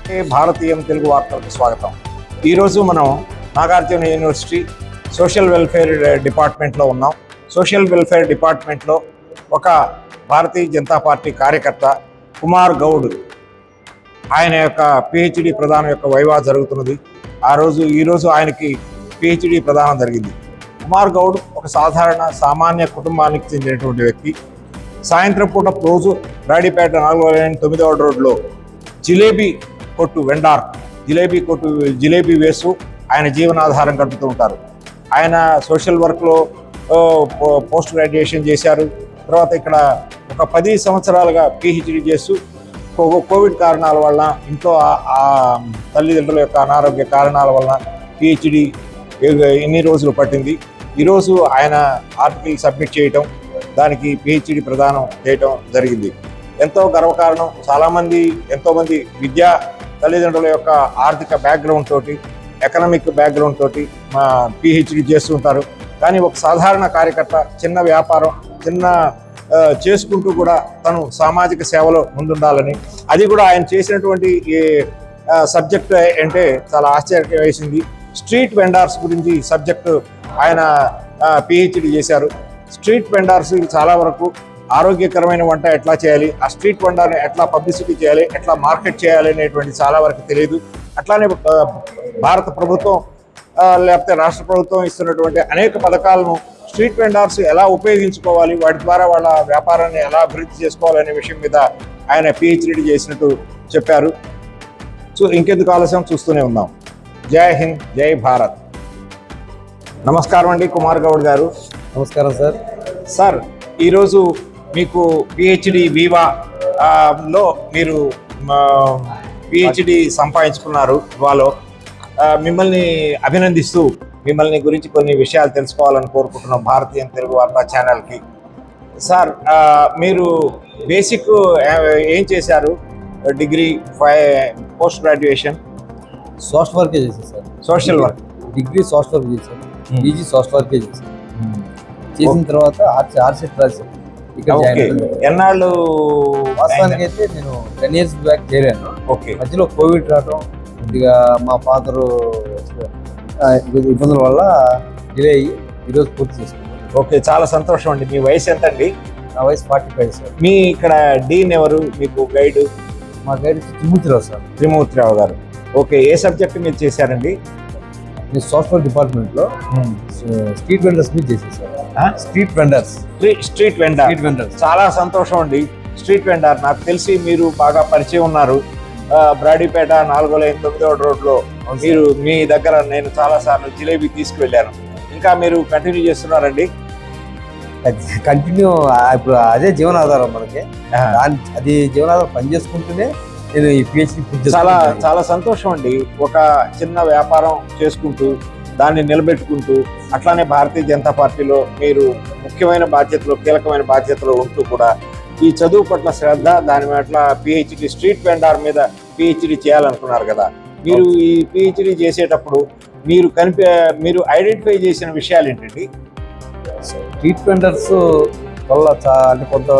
భారతీయం తెలుగు వార్తలకు స్వాగతం. ఈరోజు మనం నాగార్జున యూనివర్సిటీ సోషల్ వెల్ఫేర్ డిపార్ట్మెంట్లో ఉన్నాం. సోషల్ వెల్ఫేర్ డిపార్ట్మెంట్లో ఒక భారతీయ జనతా పార్టీ కార్యకర్త కుమార్ గౌడ్ ఆయన యొక్క పిహెచ్డి ప్రదానం యొక్క వైవా జరుగుతున్నది. ఈరోజు ఆయనకి పిహెచ్డి ప్రదానం జరిగింది. కుమార్ గౌడ్ ఒక సామాన్య కుటుంబానికి చెందినటువంటి వ్యక్తి. సాయంత్రం పూట రోజు రాడిపేట 4వ లైన్ 9వ రోడ్లో జిలేబీ కొట్టు వెండార్ జిలేబీ వేస్తూ ఆయన జీవనాధారం గడుపుతూ ఉంటారు. ఆయన సోషల్ వర్క్లో పోస్ట్ గ్రాడ్యుయేషన్ చేశారు. తర్వాత ఇక్కడ ఒక 10 సంవత్సరాలుగా పిహెచ్డి చేస్తూ కోవిడ్ కారణాల వలన ఇంట్లో తల్లిదండ్రుల యొక్క అనారోగ్య కారణాల వలన పిహెచ్డి ఎన్ని రోజులు పట్టింది. ఈరోజు ఆయన ఆర్టికల్ సబ్మిట్ చేయటం, దానికి పిహెచ్డి ప్రదానం చేయటం జరిగింది. ఎంతో గర్వకారణం. ఎంతోమంది విద్యా తల్లిదండ్రుల యొక్క ఆర్థిక బ్యాక్గ్రౌండ్ తోటి, ఎకనామిక్ బ్యాక్గ్రౌండ్ తోటి పిహెచ్డి చేస్తుంటారు. కానీ ఒక సాధారణ కార్యకర్త చిన్న వ్యాపారం చేసుకుంటూ కూడా తను సామాజిక సేవలో ముందుండాలని, అది కూడా ఆయన చేసినటువంటి సబ్జెక్ట్ అంటే చాలా ఆశ్చర్యం వేసింది. స్ట్రీట్ వెండార్స్ గురించి సబ్జెక్టు ఆయన పిహెచ్డి చేశారు. స్ట్రీట్ వెండార్స్ చాలా వరకు ఆరోగ్యకరమైన వంట ఎట్లా చేయాలి, ఆ స్ట్రీట్ వంటని ఎట్లా పబ్లిసిటీ చేయాలి, ఎట్లా మార్కెట్ చేయాలి అనేటువంటి చాలా వరకు తెలియదు. అట్లానే భారత ప్రభుత్వం లేకపోతే రాష్ట్ర ప్రభుత్వం ఇస్తున్నటువంటి అనేక పథకాలను స్ట్రీట్ వెండార్స్ ఎలా ఉపయోగించుకోవాలి, వాటి ద్వారా వాళ్ళ వ్యాపారాన్ని ఎలా అభివృద్ధి చేసుకోవాలనే విషయం మీద ఆయన పిహెచ్డి చేసినట్టు చెప్పారు. సో ఇంకెందుకు ఆలస్యం, చూస్తూనే ఉందాం. జై హింద్, జై భారత్. నమస్కారం అండి కుమార్ గౌడ్ గారు. నమస్కారం సార్. సార్, ఈరోజు మీకు పిహెచ్డి వీవాలో మీరు పిహెచ్డి సంపాదించుకున్నారు. ఇవాళ మిమ్మల్ని అభినందిస్తూ మిమ్మల్ని గురించి కొన్ని విషయాలు తెలుసుకోవాలని కోరుకుంటున్నాం భారతీయ తెలుగు వార్తా ఛానల్కి. సార్, మీరు బేసిక్ ఏం చేశారు? డిగ్రీ, పోస్ట్ గ్రాడ్యుయేషన్ సోషల్ వర్కే చేశాను sir. Social work, degree social work చేశాను, పీజీ సోషల్ వర్కే చేశాను. చేసిన తర్వాత ఆర్సెట్ రాశాను. ఎన్నాళ్ళు? వాస్తవానికి అయితే నేను 10 years బ్యాక్ చేరాను. ఓకే. మధ్యలో కోవిడ్ రావడం, కొద్దిగా మా ఫాదరు ఇబ్బందుల వల్ల డిలే అయ్యి ఈరోజు పూర్తి చేసుకున్నాను. ఓకే, చాలా సంతోషం అండి. మీ వయసు ఎంత అండి? నా వయసు 45 సార్. మీ ఇక్కడ డీన్ ఎవరు మీకు గైడ్? మా గైడ్ త్రిమూర్తిరావు సార్. త్రిమూర్తిరావు గారు. ఓకే, ఏ సబ్జెక్ట్ మీరు చేశారండి? నేను సాఫ్ట్వేర్ డిపార్ట్మెంట్లో స్ట్రీట్ వెండర్స్ మీద చేసేసాను. Street vendor. చాలా సంతోషం అండి. స్ట్రీట్ వెండర్ నాకు తెలిసి మీరు బాగా పరిచయం ఉన్నారు. బ్రాడీపేట 4వ లైన్ 9వ రోడ్లో మీరు మీ దగ్గర నేను చాలా సార్లు జిలేబీ తీసుకువెళ్ళాను. ఇంకా మీరు కంటిన్యూ చేస్తున్నారండి? కంటిన్యూ. ఇప్పుడు అదే జీవనాధారం మనకి. అది జీవనాధారం పని చేసుకుంటూనే నేను ఈ పిహెచ్డి చాలా సంతోషం అండి. ఒక చిన్న వ్యాపారం చేసుకుంటూ దాన్ని నిలబెట్టుకుంటూ, అట్లానే భారతీయ జనతా పార్టీలో మీరు కీలకమైన బాధ్యతలో ఉంటూ కూడా ఈ చదువు పట్ల శ్రద్ధ, దాని పట్ల పిహెచ్డి స్ట్రీట్ వెండార్ మీద పిహెచ్డి చేయాలనుకున్నారు కదా. మీరు ఈ పిహెచ్డి చేసేటప్పుడు మీరు ఐడెంటిఫై చేసిన విషయాలు ఏంటండి? స్ట్రీట్ వెండర్స్ వల్ల అంటే కొంత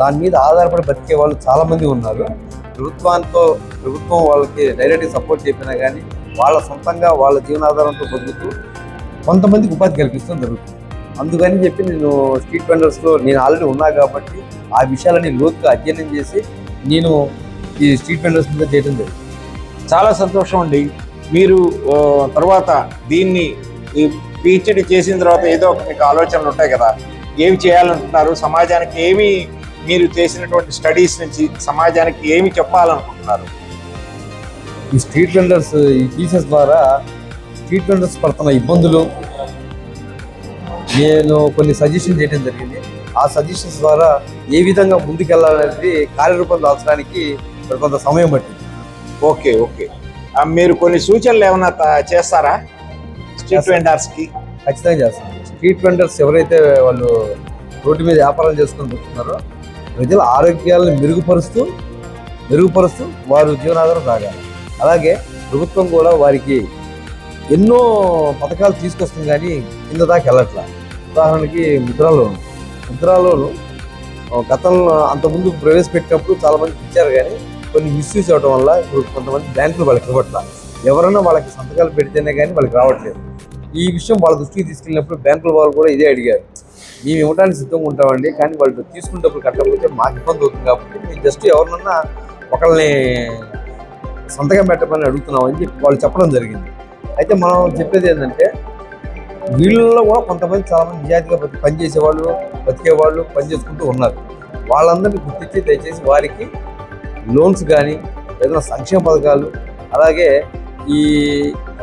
దాని మీద ఆధారపడి బతికే వాళ్ళు చాలా మంది ఉన్నారు. ప్రభుత్వం వాళ్ళకి డైరెక్ట్గా సపోర్ట్ చెప్పినా కానీ వాళ్ళ సొంతంగా వాళ్ళ జీవనాధారంతో బతుకుతూ కొంతమందికి ఉపాధి కల్పిస్తూ జరుగుతుంది. అందుకని చెప్పి నేను స్ట్రీట్ వెండర్స్లో నేను ఆల్రెడీ ఉన్నా కాబట్టి ఆ విషయాలని లోతుగా అధ్యయనం చేసి నేను ఈ స్ట్రీట్ వెండర్స్ మీద చేయడం జరిగింది. చాలా సంతోషం అండి. మీరు తర్వాత దీన్ని పిహెచ్డి చేసిన తర్వాత ఏదో ఒక మీకు ఆలోచనలు ఉంటాయి కదా, ఏమి చేయాలనుకుంటున్నారు, సమాజానికి ఏమి మీరు చేసినటువంటి స్టడీస్ నుంచి సమాజానికి ఏమి చెప్పాలనుకుంటున్నారు? ఈ స్ట్రీట్ వెండర్స్ ఈ టీచర్స్ ద్వారా స్ట్రీట్ వెండర్స్ పడుతున్న ఇబ్బందులు నేను కొన్ని సజెషన్ చేయడం జరిగింది. ఆ సజెషన్స్ ద్వారా ఏ విధంగా ముందుకెళ్ళాలనేది కార్యరూపం దాల్చడానికి కొంత సమయం పట్టింది. ఓకే. మీరు కొన్ని సూచనలు ఏమైనా చేస్తారా స్ట్రీట్ వెండర్స్కి? ఖచ్చితంగా చేస్తాను. స్ట్రీట్ వెండర్స్ ఎవరైతే వాళ్ళు రోడ్డు మీద వ్యాపారం చేసుకొని బతుకుతున్నారో ప్రజల ఆరోగ్యాలను మెరుగుపరుస్తూ వారు జీవనాధారం సాగాలి. అలాగే ప్రభుత్వం కూడా వారికి ఎన్నో పథకాలు తీసుకొస్తుంది, కానీ కింద దాకా వెళ్ళట్లా. ఉదాహరణకి ముద్రా లోను గతంలో అంతకుముందు ప్రవేశపెట్టినప్పుడు చాలా మంది ఇచ్చారు, కానీ కొన్ని మిస్యూజ్ అవడం వల్ల ఇప్పుడు కొంతమంది బ్యాంకులు వాళ్ళకి ఇవ్వట్లా. ఎవరైనా వాళ్ళకి సంతకాలు పెడితేనే కానీ వాళ్ళకి రావట్లేదు. ఈ విషయం వాళ్ళ దృష్టికి తీసుకెళ్ళినప్పుడు బ్యాంకుల వాళ్ళు కూడా ఇదే అడిగారు, మేము ఇవ్వడానికి సిద్ధంగా ఉంటామండి, కానీ వాళ్ళు తీసుకునేటప్పుడు కట్టకపోతే మాకు ఇబ్బంది అవుతుంది కాబట్టి మేము జస్ట్ ఎవరినన్నా ఒకళ్ళని సంతకం పెట్టమని అడుగుతున్నామని చెప్పి వాళ్ళు చెప్పడం జరిగింది. అయితే మనం చెప్పేది ఏంటంటే వీళ్ళలో కూడా కొంతమంది చాలామంది నిజాయితీగా పనిచేసేవాళ్ళు, బతికేవాళ్ళు, పనిచేసుకుంటూ ఉన్నారు. వాళ్ళందరినీ గుర్తించి దయచేసి వారికి లోన్స్ కానీ ఏదైనా సంక్షేమ పథకాలు, అలాగే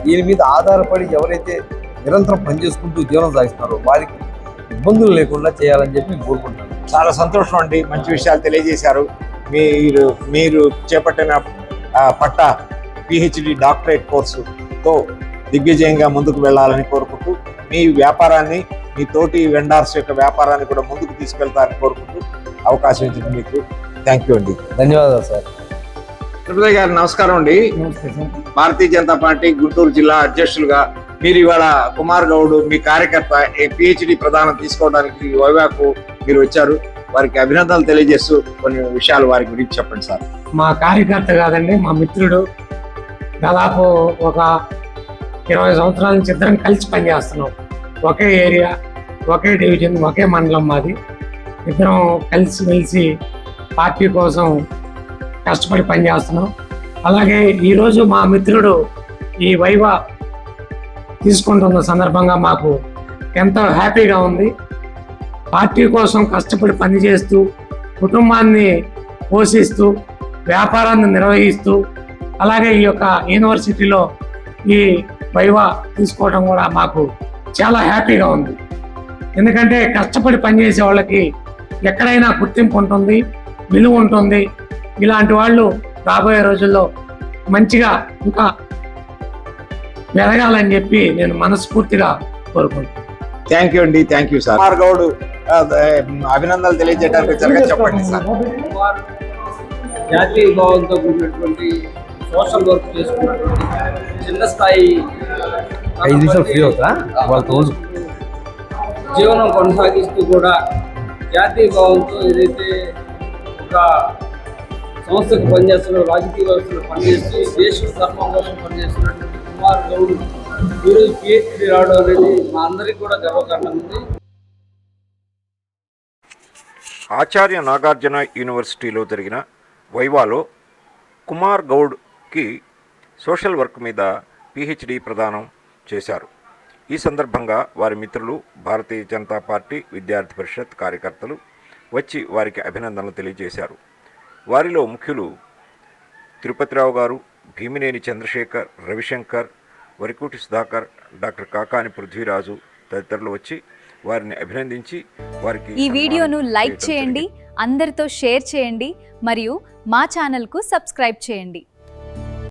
దీని మీద ఆధారపడి ఎవరైతే నిరంతరం పనిచేసుకుంటూ జీవనం సాగిస్తున్నారో వారికి ఇబ్బందులు లేకుండా చేయాలని చెప్పి నేను కోరుకుంటున్నాను. చాలా సంతోషం అండి, మంచి విషయాలు తెలియజేశారు. మీరు చేపట్టిన పట్టా పిహెచ్డి డాక్టరేట్ కోర్సుతో దిగ్విజయంగా ముందుకు వెళ్ళాలని కోరుకుంటూ, మీ వ్యాపారాన్ని, మీ తోటి వెండార్స్ యొక్క వ్యాపారాన్ని కూడా ముందుకు తీసుకెళ్తారని కోరుకుంటూ అవకాశం ఇచ్చింది మీకు థ్యాంక్ యూ అండి. ధన్యవాదాలు సార్. తిరుపతి గారు నమస్కారం అండి. భారతీయ జనతా పార్టీ గుంటూరు జిల్లా అధ్యక్షులుగా మీరు ఇవాళ కుమార్ గౌడ్ మీ కార్యకర్త పిహెచ్డి ప్రదానం తీసుకోవడానికి వైవాకు మీరు వచ్చారు. వారికి అభినందనలు తెలియజేస్తూ కొన్ని విషయాలు వారి గురించి చెప్పండి సార్. మా కార్యకర్త కాదండి, మా మిత్రుడు. దాదాపు ఒక 20 సంవత్సరాల నుంచి ఇద్దరం కలిసి పనిచేస్తున్నాం. ఒకే ఏరియా, ఒకే డివిజన్, ఒకే మండలం మాది. ఇద్దరం కలిసి పార్టీ కోసం కష్టపడి పనిచేస్తున్నాం. అలాగే ఈరోజు మా మిత్రుడు ఈ వైవా తీసుకుంటున్న సందర్భంగా మాకు ఎంతో హ్యాపీగా ఉంది. పార్టీ కోసం కష్టపడి పనిచేస్తూ, కుటుంబాన్ని పోషిస్తూ, వ్యాపారాన్ని నిర్వహిస్తూ, అలాగే ఈ యొక్క యూనివర్సిటీలో ఈ వైవా తీసుకోవడం కూడా మాకు చాలా హ్యాపీగా ఉంది. ఎందుకంటే కష్టపడి పనిచేసే వాళ్ళకి ఎక్కడైనా గుర్తింపు ఉంటుంది, విలువ ఉంటుంది. ఇలాంటి వాళ్ళు రాబోయే రోజుల్లో మంచిగా ఇంకా ఎదగాలని చెప్పి నేను మనస్ఫూర్తిగా కోరుకుంటున్నాను. థ్యాంక్ యూ అండి, thank you sir. Kumar Goud అభినందనలు తెలియజేయడానికి వచ్చారుగా, చెప్పండి సార్. జాతీయ భావంతో కూడినటువంటి సోషల్ వర్క్ చేసుకున్నటువంటి చిన్న స్థాయి 5 నిమిషాలు ఫ్రీ అవుతా వాళ్ళతో జీవనం కొనసాగిస్తూ కూడా జాతీయ భావంతో ఏదైతే ఒక సంస్థకు పనిచేస్తున్నారో, రాజకీయ వ్యవస్థలో పనిచేస్తూ దేశ ధర్మం కోసం పనిచేస్తున్నటువంటి కుమార్ గౌడ్ ఈరోజు పిహెచ్డి రావడం అనేది మా అందరికీ కూడా గర్వకారణం ఉంది. ఆచార్య నాగార్జున యూనివర్సిటీలో జరిగిన వైవాలో కుమార్ గౌడ్కి సోషల్ వర్క్ మీద పిహెచ్డి ప్రదానం చేశారు. ఈ సందర్భంగా వారి మిత్రులు, భారతీయ జనతా పార్టీ విద్యార్థి పరిషత్ కార్యకర్తలు వచ్చి వారికి అభినందనలు తెలియజేశారు. వారిలో ముఖ్యులు తిరుపతిరావు గారు, భీమినేని చంద్రశేఖర్, రవిశంకర్, వరికోటి సుధాకర్, డాక్టర్ కాకాని పృథ్వీరాజు తదితరులు వచ్చి వారిని అభినందించి వారికి ఈ వీడియోను లైక్ చేయండి, అందరితో షేర్ చేయండి మరియు మా ఛానల్కు సబ్స్క్రైబ్ చేయండి.